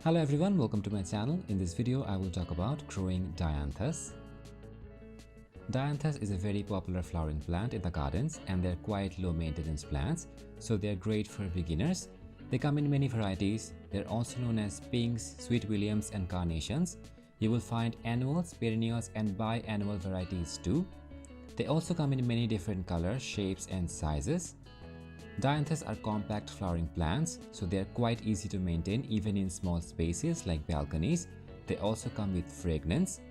Hello everyone, welcome to my channel. In this video, I will talk about growing Dianthus. Dianthus is a very popular flowering plant in the gardens and they're quite low maintenance plants, so they're great for beginners. They come in many varieties. They're also known as pinks, sweet williams and carnations. You will find annuals, perennials and biennial varieties too. They also come in many different colors, shapes and sizes. Dianthus are compact flowering plants, so they are quite easy to maintain even in small spaces like balconies. They also come with fragrance.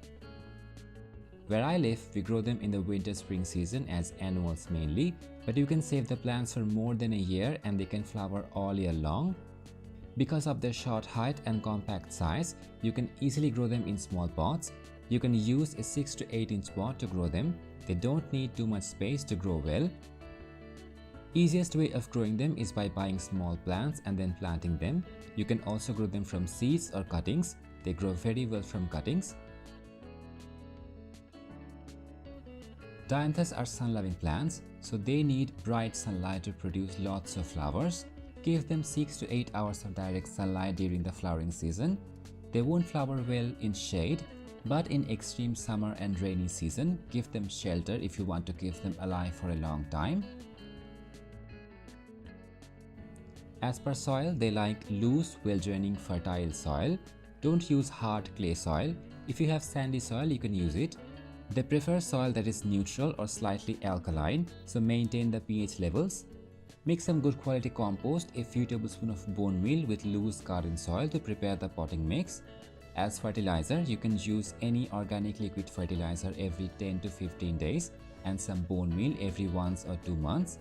Where I live, we grow them in the winter-spring season as annuals mainly, but you can save the plants for more than a year and they can flower all year long. Because of their short height and compact size, you can easily grow them in small pots. You can use a 6 to 8 inch pot to grow them. They don't need too much space to grow well. Easiest way of growing them is by buying small plants and then planting them. You can also grow them from seeds or cuttings. They grow very well from cuttings. Dianthus are sun-loving plants, so they need bright sunlight to produce lots of flowers. Give them 6 to 8 hours of direct sunlight during the flowering season. They won't flower well in shade, but in extreme summer and rainy season, give them shelter if you want to keep them alive for a long time. As per soil, they like loose, well-draining, fertile soil. Don't use hard clay soil. If you have sandy soil, you can use it. They prefer soil that is neutral or slightly alkaline, so maintain the pH levels. Mix some good quality compost, a few tablespoons of bone meal with loose garden soil to prepare the potting mix. As fertilizer, you can use any organic liquid fertilizer every 10 to 15 days and some bone meal every 1 or 2 months.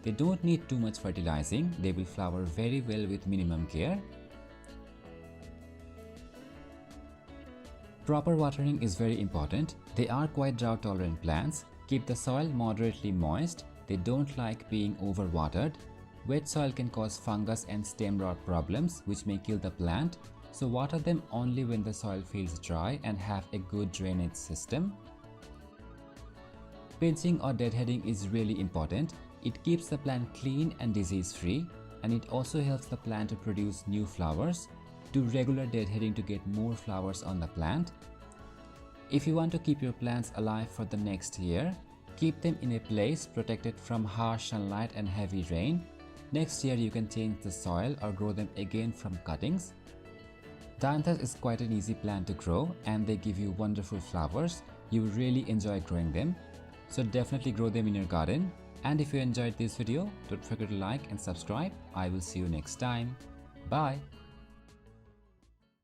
They don't need too much fertilizing. They will flower very well with minimum care. Proper watering is very important. They are quite drought tolerant plants. Keep the soil moderately moist. They don't like being overwatered. Wet soil can cause fungus and stem rot problems which may kill the plant. So water them only when the soil feels dry and have a good drainage system. Pinching or deadheading is really important. It keeps the plant clean and disease-free, and it also helps the plant to produce new flowers. Do regular deadheading to get more flowers on the plant. If you want to keep your plants alive for the next year, keep them in a place protected from harsh sunlight and heavy rain. Next year you can change the soil or grow them again from cuttings. Dianthus is quite an easy plant to grow and they give you wonderful flowers. You will really enjoy growing them. So definitely grow them in your garden. And if you enjoyed this video, don't forget to like and subscribe. I will see you next time. Bye.